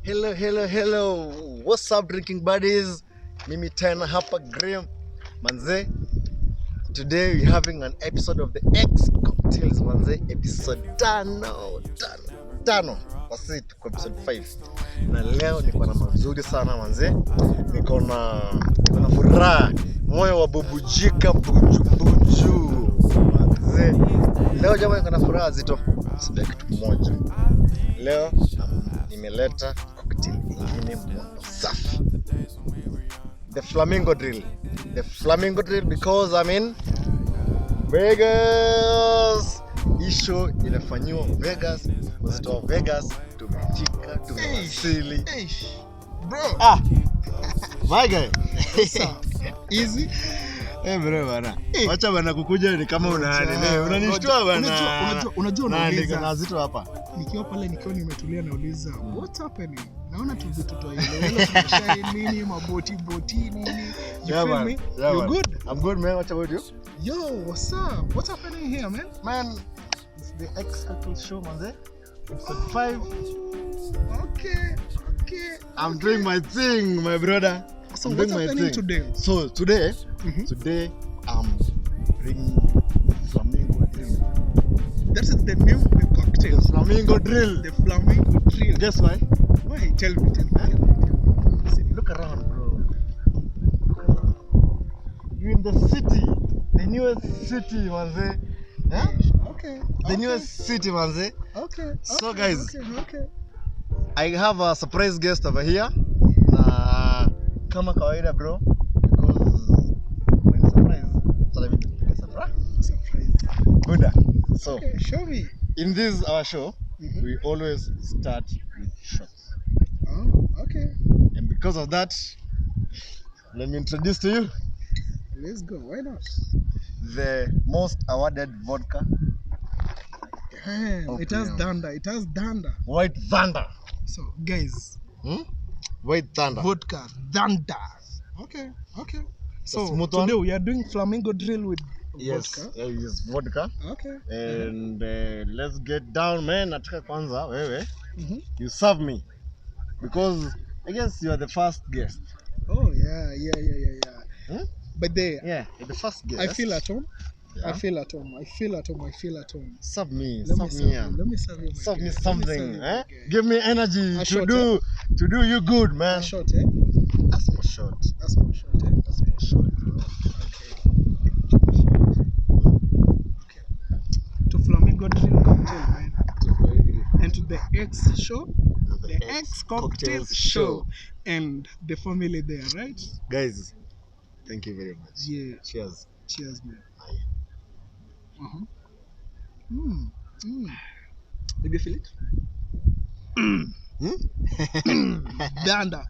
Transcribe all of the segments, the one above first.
Hello. What's up drinking buddies? Mimi tena hapa Graham. Manze, today we're having an episode of the X Cocktails manze, episode tano. Basi tuko episode 5. Na leo niko na mazuri sana manze. Niko na furaha. Moyo wa bubujika buju. Manze, leo jamaa niko na furaha zito. Sibia kitu kimoja. Leo nimeleta cocktail ingine moto safi. The Flamingo drill because I'm in Vegas. Hii show inafanywa Vegas. Mzito Vegas tumefika, tumewasili. Bro. My guy. Easy. Bro bana. Wacha bana kukuja ni kama unanishtua bana. Unajua unauliza na zito hapa. Nikiwa pale nimetulia nauliza what's happening? Naona tu vitu tu ile tunashine nini maboti nini. You feel me? You good? I'm good man. What about you? Yo, what's up? What's happening here, man? Man, it's the X Cocktails show, man. Episode 5. Okay. I'm doing my thing, my brother. So what's happening today? So today I'm bringing Flamingo drill. That is the name of the cocktail. The Flamingo drill. The Flamingo drill. Guess why? Why? Tell me. Look around, bro. You're in the city, the newest city, manze. Huh? Okay. The newest city, manze. Okay. So guys, okay. I have a surprise guest over here. Kama kawaida bro, because when surprise. Buddha. So okay, show me. In this our show, we always start with shots. Oh, okay. And because of that, let me introduce to you. Let's go. Why not? The most awarded vodka. It has Danda. White Thunder. So guys, White Thunder. Vodka Danda. Okay. So today we are doing Flamingo drill with vodka. Yes, vodka. Okay. And let's get down, man. Nataka kwanza wewe. You serve me because I guess you are the first guest. Oh yeah. But you're the first guest. I feel at home. Yeah. I feel at home. Serve me. Let me serve you. Serve me something. Give me energy to do you good, man. A shot, eh? That's my shot. That's my shot, bro. Okay. To Flamingo drill cocktail, man. And to the X show. The X Cocktails show. And the family there, right? Guys, thank you very much. Yeah. Cheers, man. Did you feel it? Danda.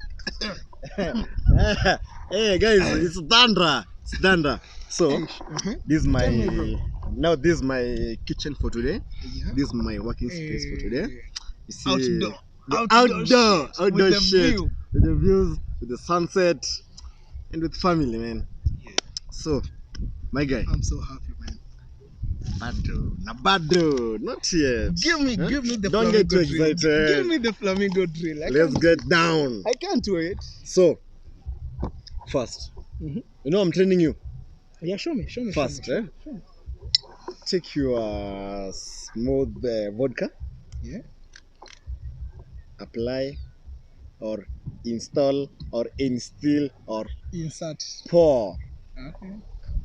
Hey guys, it's Thunder. So this is my kitchen for today. Yeah. This is my working space for today. You see, outdoor shit view. with the views, with the sunset, and with family, man. Yeah. So, my guy. I'm so happy, man. Bado, not yet. Give me the Don't Flamingo get too drill. excited. Give me the Flamingo drill. Let's get down. I can't wait. So, first, you know I'm training you. Yeah, show me. First, show me. Take your smooth vodka. Yeah. Apply, or install, or instill, or insert. Pour. Okay.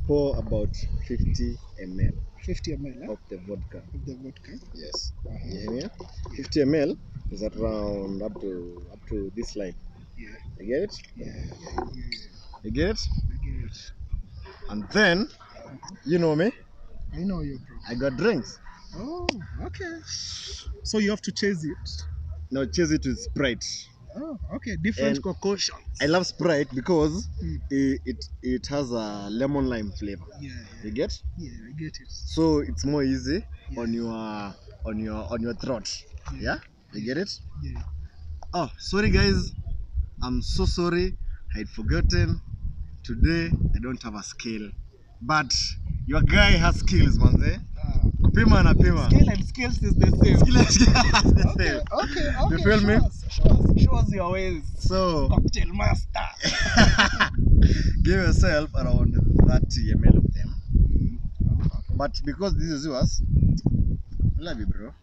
Pour about 50 ml. 50 ml of the vodka. Yes. Yeah. 50 ml is around up to this line. Yeah. You get it? Yeah. You get it? I get it. And then, you know me. I know you, bro. I got drinks. Oh, okay. So you have to chase it. No, chase it with Sprite. Oh, okay. Different concoctions. I love Sprite because it has a lemon lime flavor. Yeah. You get? Yeah, I get it. So it's more easy on your throat. Yeah? You get it? Yeah. Oh, sorry guys. I'm so sorry. I'd forgotten. Today I don't have a skill. But your guy has skills, man. Kupima na pima. Scale and scales is the same. Scale and scales is the same. Okay. You feel me? Show us your ways. So Cocktail master. give yourself around 30 ml of them. But because this is yours, love you, bro.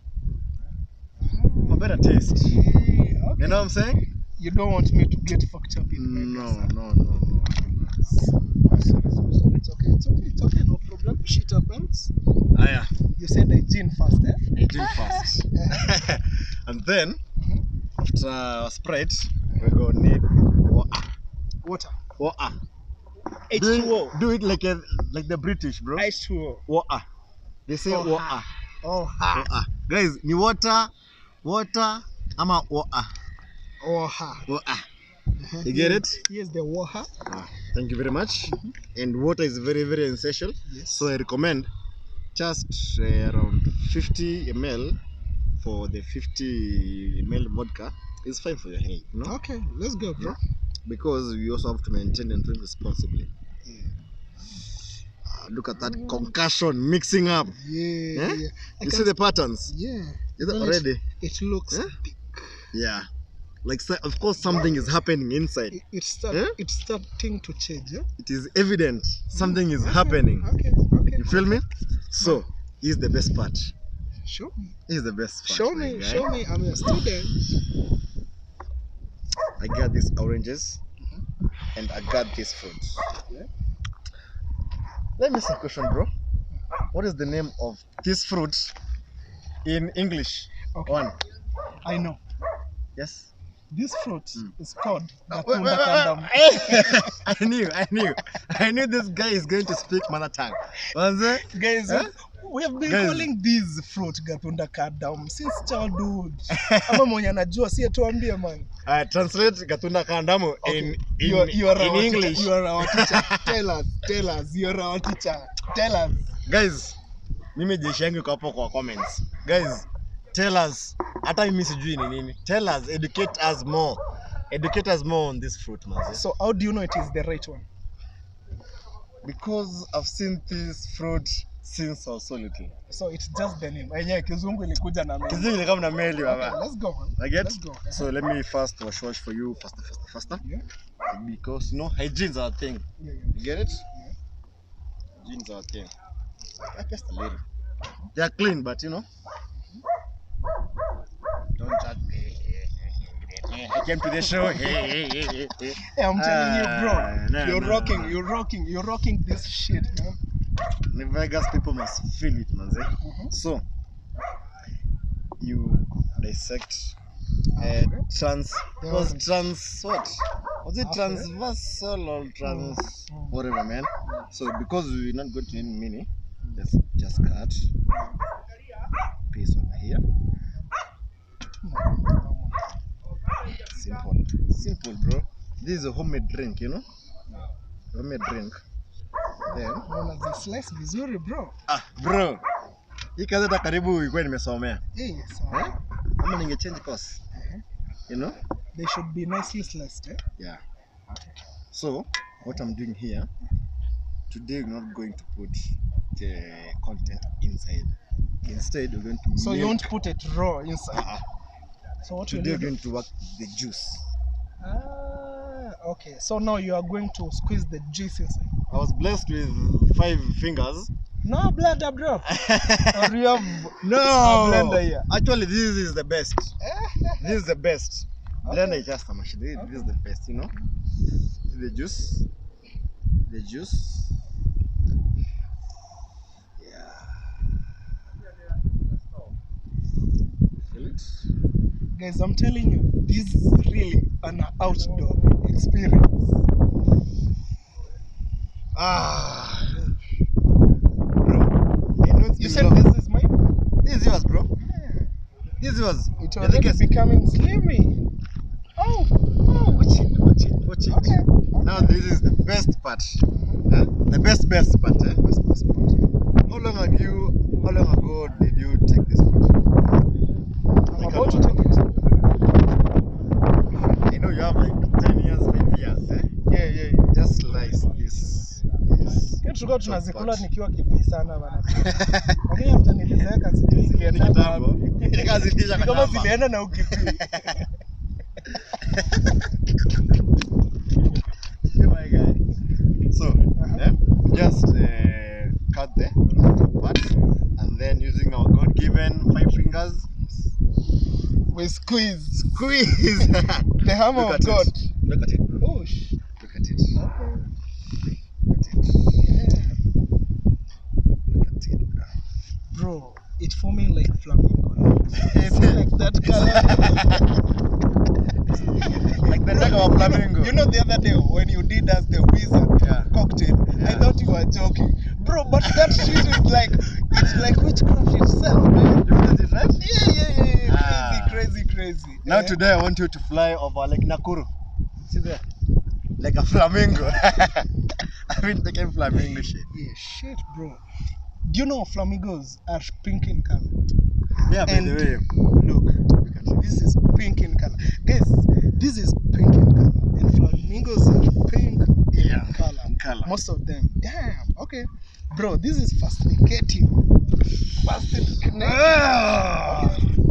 For better taste. Okay. You know what I'm saying? You don't want me to get fucked up in my No. It's okay, no problem. Shit happens. Yeah. You said hygiene first, eh? Hygiene first. And then, after Sprite, we're gonna need Water. water. H2O. Do it like the British, bro. H2O. Water. They say Oh, water. ha. Guys, ni water, ama water. Oh, ha. Water. You get it? Yes, the water. Thank you very much. And water is very, very essential. Yes. So I recommend just around 50 ml for the 50 ml vodka. It's fine for your health, you know? Okay, let's go, bro. Yeah. Because we also have to maintain and drink responsibly. Yeah. Look at that concussion mixing up. Yeah. You see the patterns? Yeah. Is it already? It looks thick. Yeah. Like, of course, something is happening inside. It's starting to change. Yeah? It is evident something is happening. Okay. You feel me? So, here's the best part. Show me. Here's the best part. Show me. I'm a student. I got these oranges and I got this fruit. Yeah. Let me ask you a question, bro. What is the name of this fruit in English? Okay. One. I know. Yes. This fruit is called Wait. Gatunda Kandam. I knew this guy is going to speak mother tongue. Was it? Guys, we have been calling this fruit Gatunda Kandam since childhood. Ama mwenye anajua si atuambie man. Translate Gatunda Kandamu in English. You are our teacher. Tell us. You are our teacher. Tell us. Guys, mimi jeshi yangu iko hapo kwa comments. Guys, tell us. Hata mimi sijui ni nini. Tell us, educate us more. Educate us more on this fruit, man. So how do you know it is the right one? Because I've seen this fruit since I was so little. So it's just the name. Yenyewe kizungu ilikuja na meli. Kizungu ilikuwa na meli baba. Okay, let's go, man. I get? Let's go. So let me first wash for you faster. Yeah. Because hygiene's our thing. Yeah. You get it? Yeah. Hygiene's our thing. Just a little. They are clean, but don't judge me. I came to the show. Hey. Hey, I'm telling you, bro. You're rocking this shit, man. The Vegas people must feel it, man. So you dissect transversal or whatever, man. So because we're not going to need mini, let's just cut piece over here. Simple, bro. This is a homemade drink, homemade drink. Then slice vizuri, bro. Bro, hii kazi hata karibu ilikuwa nimesomea. Ama ningechange course. They should be nicely sliced, eh? Yeah. So what I'm doing here today, we're not going to put the content inside. Instead, we're going to so you won't put it raw inside. So what today we're going to work the juice. Okay. So now you are going to squeeze the juice inside. I was blessed with 5 fingers. No blender, bro. Or you have no a blender here. Actually, this is the best. This is the best. Okay. Blender is just a machine. This is the best, The juice. Feel it? Guys, I'm telling you, this is really an outdoor experience. Bro, you said this is mine? This is yours, bro. Yeah. This is yours. It already becoming slimy. Oh, watch it. Okay. Now this is the best part. The best part. Best part. How long ago did you take this fruit? I'm about to take it. I know you have like 10 years, maybe years, eh? Yeah. Just slice this. Get to Flamingo tunazikula nikiwa kibui sana bana. Lakini after nilizeeka sijui zilienda kitambo. Nikazitisha kama zilienda na ukipui. Oh my God. So, just cut the parts and then using our God-given 5 fingers, We squeeze the hammer of God. Look at it. Oh, Look at it. okay. Look at it. Yeah. Look at it. Bro, it's forming like flamingo. It's like that color. Like the neck of a flamingo. You know the other day when you did us the wizard cocktail, I thought you were joking. Bro, but that shit is like, it's like witchcraft itself, man. You feel it, right? Yeah. Crazy. Now today I want you to fly over like Nakuru. See there? Like a flamingo. I've been taking flamingo shit. Yeah, shit, bro. Do you know flamingos are pink in color? Yeah, by the way. Look at it. This is pink in color. Guys, this is pink in color. And flamingos are pink in color. Most of them. Damn. Okay. Bro, this is fascinating. Fascinating.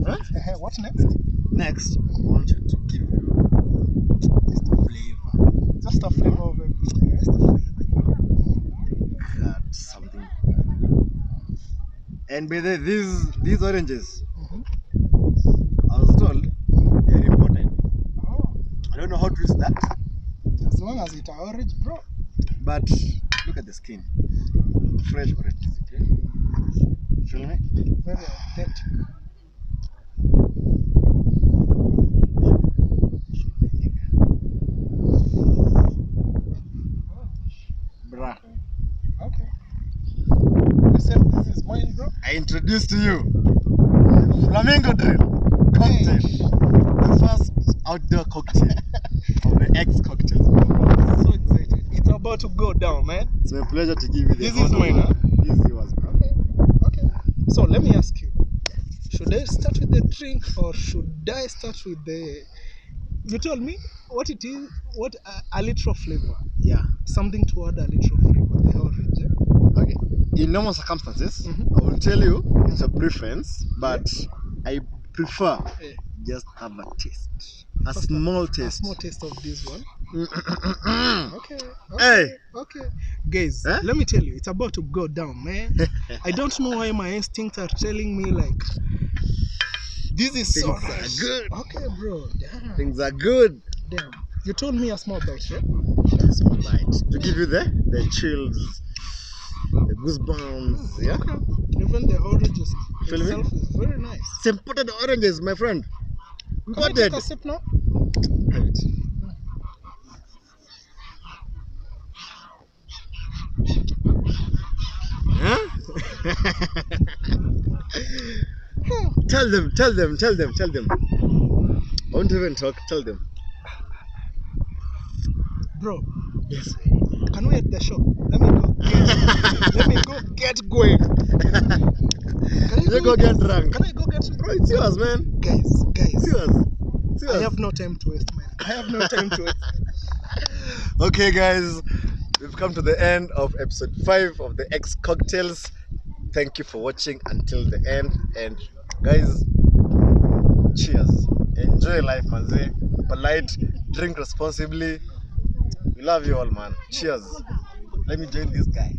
Okay. What next? Next, I want you to give you Just a flavor. Just a flavor of everything. Just a flavor. got something. And by the way, these oranges, I was told they're imported. Oh. I don't know how to use that. As long as it's orange, bro. But look at the skin. Fresh oranges, okay? Feel me? Very authentic. Bruh. Okay. You said this is mine, bro? I introduce to you the Flamingo drill cocktail. The first outdoor cocktail of the X cocktails. So excited. It's about to go down, man. It's my pleasure to give you the This is mine, huh? This is yours, bro. Okay. So let me ask you. Should I start with the drink or should I start with the... You told me what it is, what a liter of flavor. Yeah. Something to add a liter of flavor, the orange. Yeah? Okay. In normal circumstances, I will tell you it's a preference, but I prefer just have a taste. A small taste. A small taste of this one. Okay. Hey. Okay. Guys, let me tell you, it's about to go down, man. I don't know why my instincts are telling me like this is so Things are good. Okay, bro. Damn. Things are good. Damn. You told me a small bite, right? A small bite. To give you the chills, the goosebumps, yeah? Okay. Even the oranges Feel me? itself is very nice. It's imported oranges, my friend. Can I Imported. take a sip now? Have it. Huh? Tell them. I won't even talk. Tell them. Bro, Yes. can we at the shop? Let me go get going. Can You go get drunk. Can I go get Bro, it's yours, man. Guys. It's yours. I have no time to waste, man. I have no time to waste. Okay, guys, we've come to the end of episode 5 of the X Cocktails. Thank you for watching until the end. And guys, cheers. Enjoy life, manze. Polite, drink responsibly. We love you all, man. Cheers. Let me join this guy.